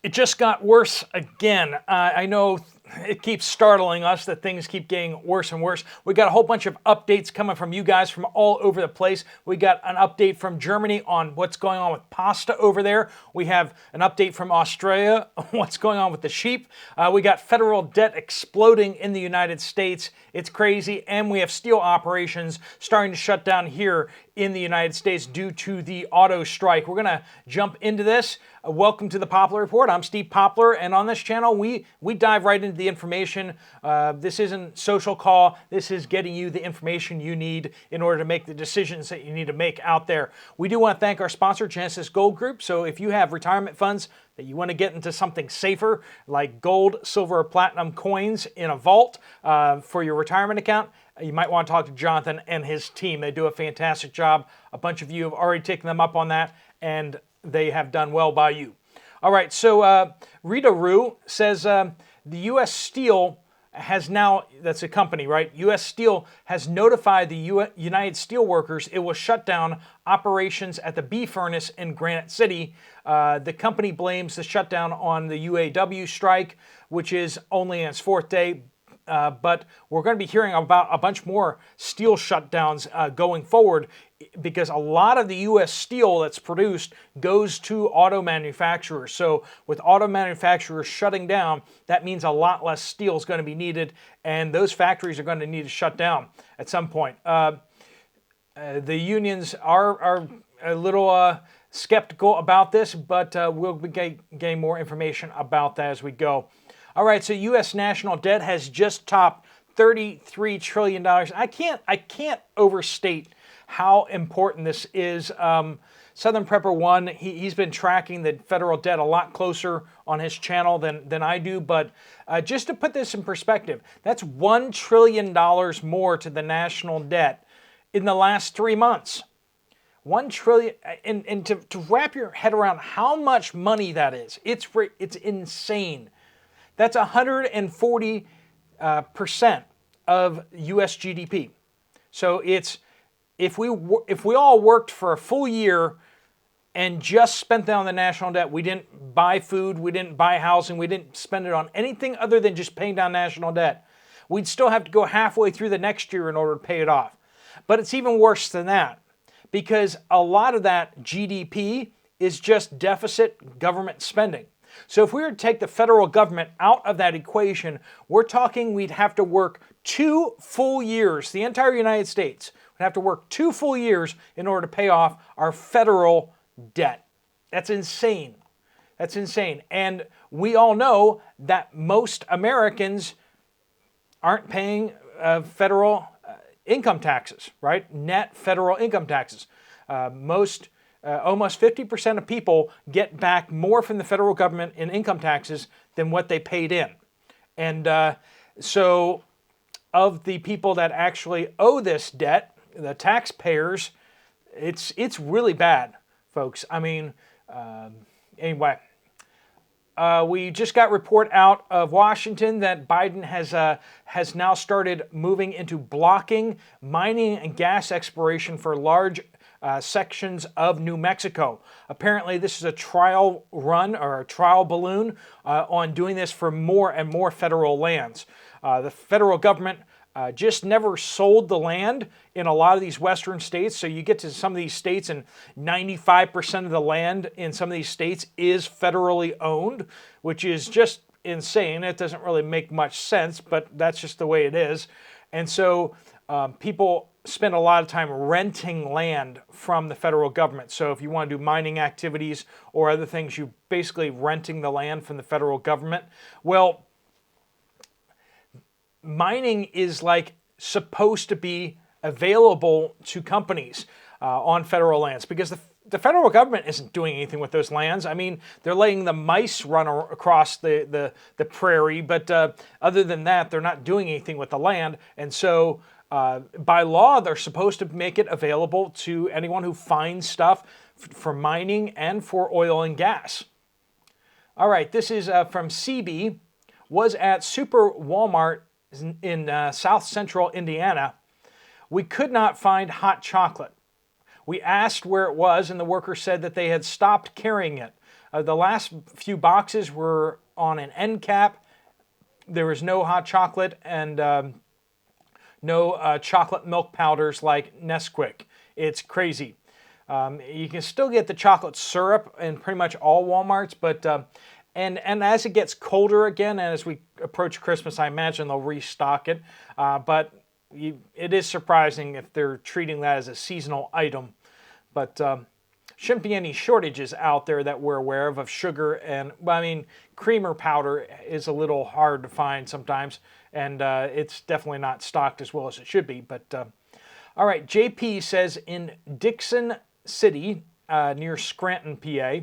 It just got worse again. I know it keeps startling us that things keep getting worse and worse. We got a whole bunch of updates coming from you guys from all over the place. We got an update from Germany on what's going on with pasta over there. We have an update from Australia on what's going on with the sheep. We got federal debt exploding in the United States. It's crazy. And we have steel operations starting to shut down here in the United States due to the auto strike. We're going to jump into this. Welcome to the Poplar Report. I'm Steve Poplar, and on this channel, we dive right into the information. This isn't social call. This is getting you the information you need in order to make the decisions that you need to make out there. We do want to thank our sponsor, Genesis Gold Group. So if you have retirement funds that you want to get into something safer, like gold, silver, or platinum coins in a vault for your retirement account, you might want to talk to Jonathan and his team. They do a fantastic job. A bunch of you have already taken them up on that, and they have done well by you. All right, so Rita Rue says the U.S. Steel has now, that's a company, right? U.S. Steel has notified the United Steelworkers it will shut down operations at the B furnace in Granite City. The company blames the shutdown on the UAW strike, which is only in its fourth day. But we're going to be hearing about a bunch more steel shutdowns going forward, because a lot of the U.S. steel that's produced goes to auto manufacturers. So with auto manufacturers shutting down, that means a lot less steel is going to be needed, and those factories are going to need to shut down at some point. The unions are a little skeptical about this, but we'll be getting more information about that as we go. All right, so U.S. national debt has just topped $33 trillion. I can't overstate how important this is. Southern Prepper One, he's been tracking the federal debt a lot closer on his channel than I do. But just to put this in perspective, that's $1 trillion more to the national debt in the last 3 months. 1 trillion, and to wrap your head around how much money that is, it's insane. That's 140% of U.S. GDP. So it's if we all worked for a full year and just spent that on the national debt, we didn't buy food, we didn't buy housing, we didn't spend it on anything other than just paying down national debt, we'd still have to go halfway through the next year in order to pay it off. But it's even worse than that, because a lot of that GDP is just deficit government spending. So if we were to take the federal government out of that equation, we're talking we'd have to work 2 full years. The entire United States would have to work 2 full years in order to pay off our federal debt. That's insane. That's insane. And we all know that most Americans aren't paying federal income taxes, right? Net federal income taxes. Almost 50% of people get back more from the federal government in income taxes than what they paid in. And so of the people that actually owe this debt, the taxpayers, it's really bad, folks. I mean, anyway, we just got report out of Washington that Biden has now started moving into blocking mining and gas exploration for large sections of New Mexico. Apparently, this is a trial run or a trial balloon on doing this for more and more federal lands. The federal government just never sold the land in a lot of these western states. So you get to some of these states and 95% of the land in some of these states is federally owned, which is just insane. It doesn't really make much sense, but that's just the way it is. And so people spend a lot of time renting land from the federal government. So if you want to do mining activities or other things, you're basically renting the land from the federal government. Well, mining is like supposed to be available to companies on federal lands, because the federal government isn't doing anything with those lands. I mean, they're letting the mice run across the prairie, but other than that, they're not doing anything with the land. And so by law, they're supposed to make it available to anyone who finds stuff for mining and for oil and gas. All right, this is from CB. Was at Super Walmart in South Central Indiana. We could not find hot chocolate. We asked where it was, and the worker said that they had stopped carrying it. The last few boxes were on an end cap. There was no hot chocolate and no chocolate milk powders like Nesquik. It's crazy. You can still get the chocolate syrup in pretty much all Walmarts, but and as it gets colder again, and as we approach Christmas, I imagine they'll restock it. But it is surprising if they're treating that as a seasonal item. But shouldn't be any shortages out there that we're aware of sugar. And I mean, creamer powder is a little hard to find sometimes, and it's definitely not stocked as well as it should be. But all right, JP says in Dixon City, near Scranton, PA,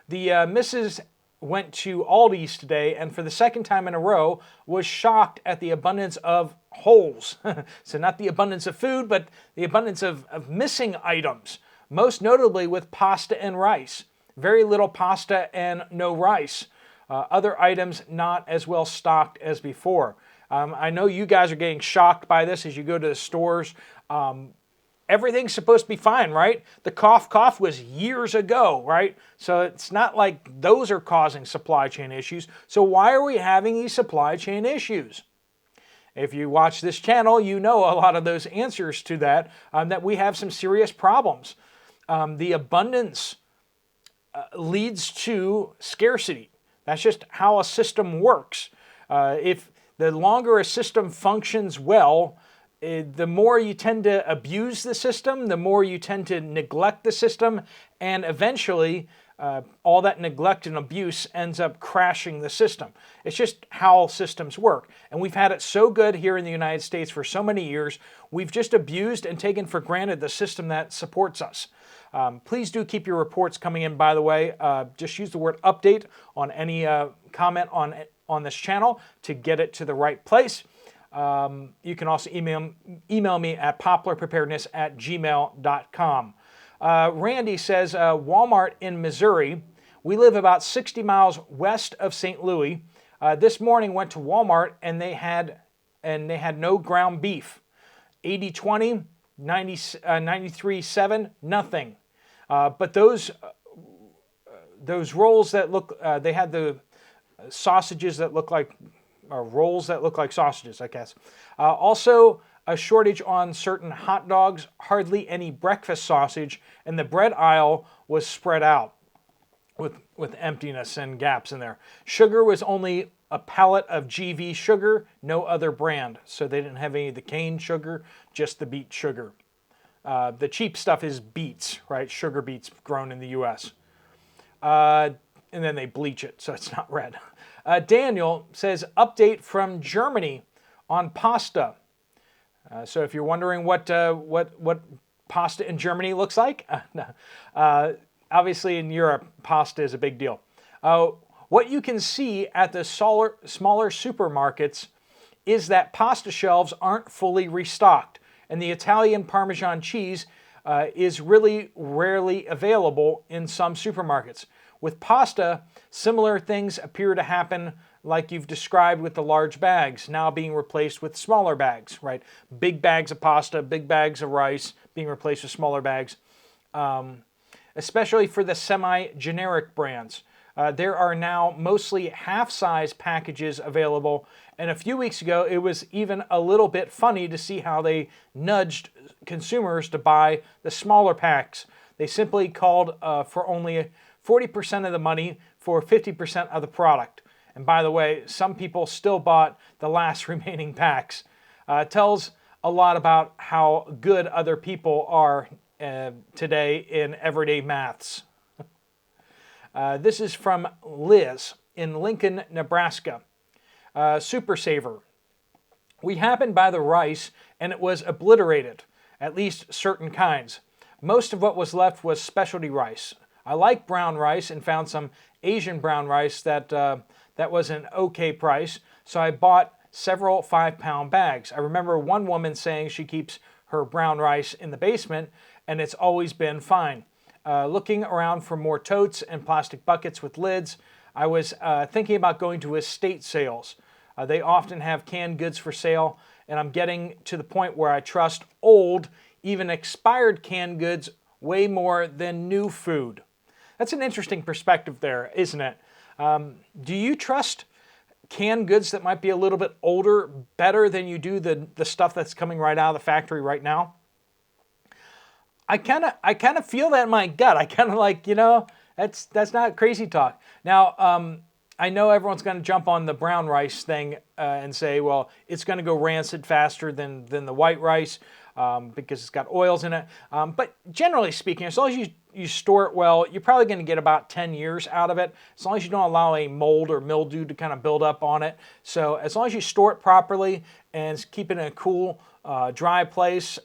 the missus went to Aldi's today and for the second time in a row was shocked at the abundance of holes. So not the abundance of food, but the abundance of missing items, most notably with pasta and rice. Very little pasta and no rice. Other items not as well stocked as before. I know you guys are getting shocked by this as you go to the stores. Everything's supposed to be fine, right? The cough was years ago, right? So it's not like those are causing supply chain issues. So why are we having these supply chain issues? If you watch this channel, you know a lot of those answers to that, that we have some serious problems. The abundance leads to scarcity. That's just how a system works. If the longer a system functions well, the more you tend to abuse the system, the more you tend to neglect the system, and eventually all that neglect and abuse ends up crashing the system. It's just how systems work. And we've had it so good here in the United States for so many years, we've just abused and taken for granted the system that supports us. Please do keep your reports coming in, by the way. Just use the word update on any comment on this channel to get it to the right place. You can also email me at poplarpreparedness@gmail.com. Randy says, Walmart in Missouri. We live about 60 miles west of St. Louis. This morning went to Walmart and they had no ground beef. 80-20, 93-7, nothing. But those rolls that look, they had the sausages that look like rolls that look like sausages, I guess. Also, a shortage on certain hot dogs, hardly any breakfast sausage, and the bread aisle was spread out with emptiness and gaps in there. Sugar was only a pallet of GV sugar, no other brand. So they didn't have any of the cane sugar, just the beet sugar. The cheap stuff is beets, right? Sugar beets grown in the U.S. And then they bleach it, so it's not red. Daniel says, update from Germany on pasta. So if you're wondering what pasta in Germany looks like, obviously in Europe, pasta is a big deal. What you can see at the smaller supermarkets is that pasta shelves aren't fully restocked, and the Italian Parmesan cheese is really rarely available in some supermarkets. With pasta, similar things appear to happen like you've described with the large bags, now being replaced with smaller bags, right? Big bags of pasta, big bags of rice being replaced with smaller bags, especially for the semi-generic brands. There are now mostly half-size packages available, and a few weeks ago it was even a little bit funny to see how they nudged consumers to buy the smaller packs. They simply called for only 40% of the money for 50% of the product. And by the way, some people still bought the last remaining packs. Tells a lot about how good other people are today in everyday maths. This is from Liz in Lincoln, Nebraska. Super Saver. We happened by the rice and it was obliterated, at least certain kinds. Most of what was left was specialty rice. I like brown rice and found some Asian brown rice that was an okay price, so I bought several 5-pound bags. I remember one woman saying she keeps her brown rice in the basement and it's always been fine. Looking around for more totes and plastic buckets with lids, I was thinking about going to estate sales. They often have canned goods for sale, and I'm getting to the point where I trust old, even expired canned goods way more than new food. That's an interesting perspective there, isn't it? Do you trust canned goods that might be a little bit older better than you do the stuff that's coming right out of the factory right now? I kind of feel that in my gut. I kind of like, that's not crazy talk. Now, I know everyone's going to jump on the brown rice thing and say, well, it's going to go rancid faster than the white rice because it's got oils in it. But generally speaking, as long as you store it well, you're probably going to get about 10 years out of it, as long as you don't allow any mold or mildew to kind of build up on it. So as long as you store it properly and keep it in a cool, dry place,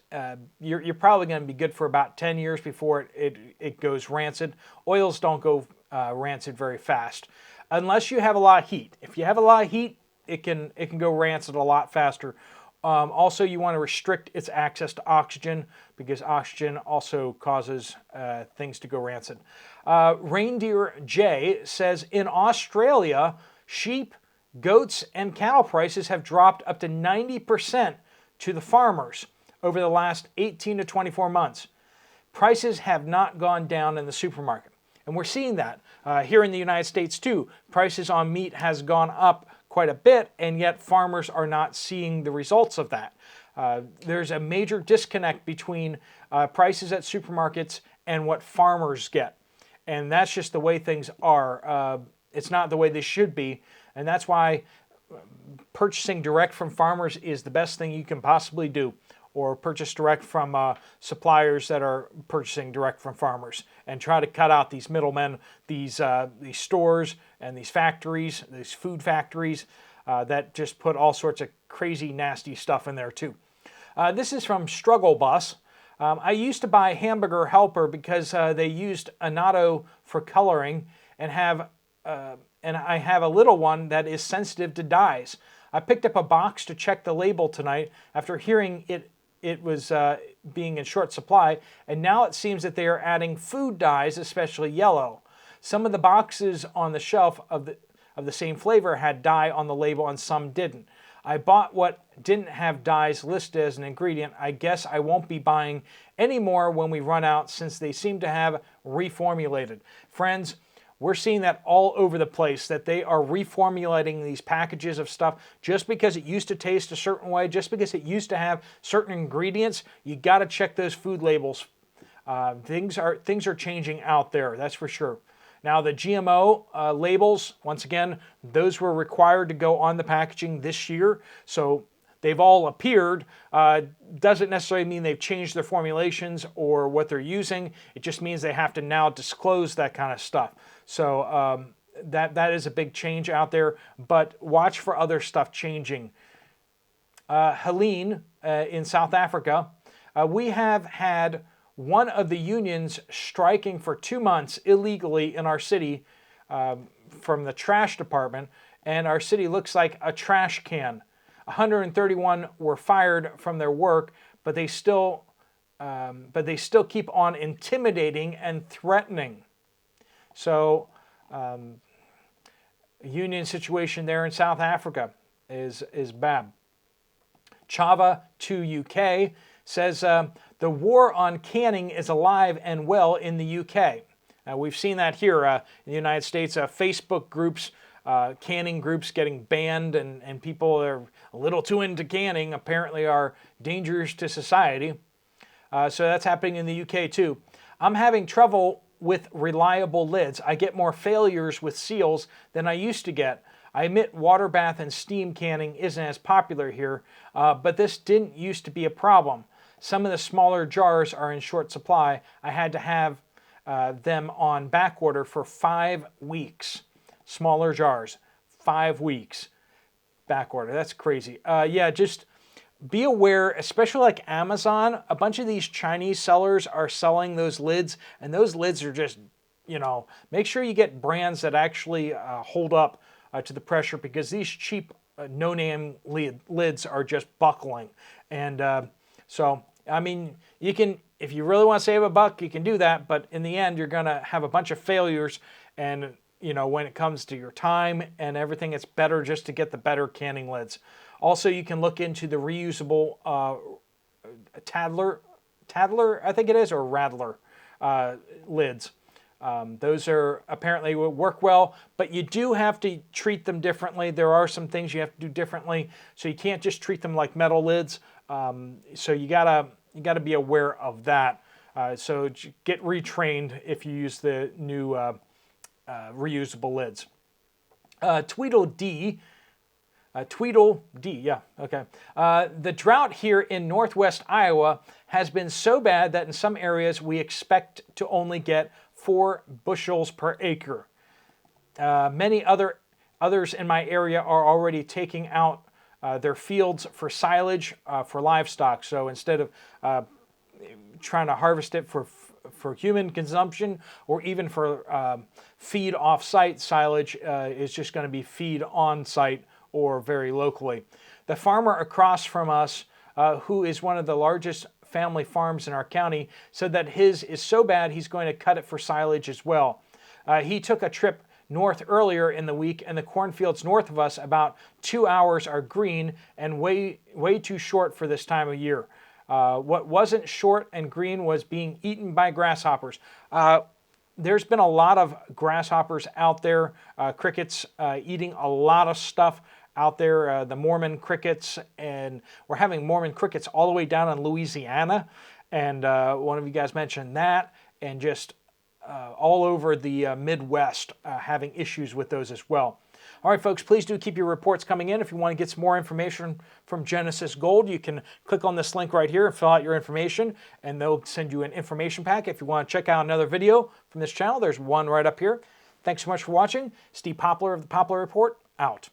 you're probably going to be good for about 10 years before it goes rancid. Oils don't go rancid very fast unless you have a lot of heat. If you have a lot of heat, it can go rancid a lot faster. Also, you want to restrict its access to oxygen because oxygen also causes things to go rancid. Reindeer J says, in Australia, sheep, goats, and cattle prices have dropped up to 90% to the farmers over the last 18 to 24 months. Prices have not gone down in the supermarket. And we're seeing that here in the United States too. Prices on meat has gone up quite a bit, and yet farmers are not seeing the results of that. There's a major disconnect between prices at supermarkets and what farmers get. And that's just the way things are. It's not the way they should be. And that's why purchasing direct from farmers is the best thing you can possibly do, or purchase direct from suppliers that are purchasing direct from farmers, and try to cut out these middlemen, these stores and these factories, these food factories that just put all sorts of crazy, nasty stuff in there too. This is from Struggle Bus. I used to buy Hamburger Helper because they used annatto for coloring, and I have a little one that is sensitive to dyes. I picked up a box to check the label tonight after hearing it was being in short supply, and now it seems that they are adding food dyes, especially yellow. Some of the boxes on the shelf of the same flavor had dye on the label and some didn't. I bought what didn't have dyes listed as an ingredient. I guess I won't be buying any more when we run out, since they seem to have reformulated. Friends, we're seeing that all over the place, that they are reformulating these packages of stuff just because it used to taste a certain way, just because it used to have certain ingredients. You got to check those food labels. Things are changing out there, that's for sure. Now the GMO labels, once again, those were required to go on the packaging this year, so they've all appeared. Doesn't necessarily mean they've changed their formulations or what they're using. It just means they have to now disclose that kind of stuff. So that is a big change out there, but watch for other stuff changing. Helene in South Africa, we have had one of the unions striking for 2 months illegally in our city from the trash department, and our city looks like a trash can. 131 were fired from their work, but they still keep on intimidating and threatening. So, union situation there in South Africa is bad. Chava 2 UK says the war on canning is alive and well in the UK. We've seen that here in the United States. Facebook groups, canning groups getting banned, and people that are a little too into canning apparently are dangerous to society. So that's happening in the UK too. I'm having trouble with reliable lids. I get more failures with seals than I used to get. I admit water bath and steam canning isn't as popular here, but this didn't used to be a problem. Some of the smaller jars are in short supply. I had to have them on back order for 5 weeks. Smaller jars, 5 weeks back order. That's crazy. Yeah, just be aware, especially like Amazon. A bunch of these Chinese sellers are selling those lids, and those lids are just, make sure you get brands that actually hold up to the pressure, because these cheap no-name lids are just buckling. And so, I mean, you can, if you really want to save a buck, you can do that, but in the end, you're going to have a bunch of failures, and when it comes to your time and everything, it's better just to get the better canning lids. Also, you can look into the reusable Tadler, I think it is, or Radler lids. Those are apparently will work well, but you do have to treat them differently. There are some things you have to do differently, so you can't just treat them like metal lids. So you gotta be aware of that. So get retrained if you use the new reusable lids. Tweedledee, yeah, okay. The drought here in northwest Iowa has been so bad that in some areas we expect to only get 4 bushels per acre. Many others in my area are already taking out their fields for silage for livestock. So instead of trying to harvest it for human consumption or even for feed off-site, silage is just going to be feed on-site or very locally. The farmer across from us, who is one of the largest family farms in our county, said that his is so bad he's going to cut it for silage as well. He took a trip north earlier in the week, and the cornfields north of us, about 2 hours, are green and way too short for this time of year. What wasn't short and green was being eaten by grasshoppers. There's been a lot of grasshoppers out there, crickets eating a lot of stuff out there, the Mormon crickets, and we're having Mormon crickets all the way down in Louisiana, and one of you guys mentioned that, and just all over the Midwest having issues with those as well. All right, folks, please do keep your reports coming in. If you want to get some more information from Genesis Gold, you can click on this link right here and fill out your information, and they'll send you an information pack. If you want to check out another video from this channel, there's one right up here. Thanks so much for watching. Steve Poplar of the Poplar Report, out.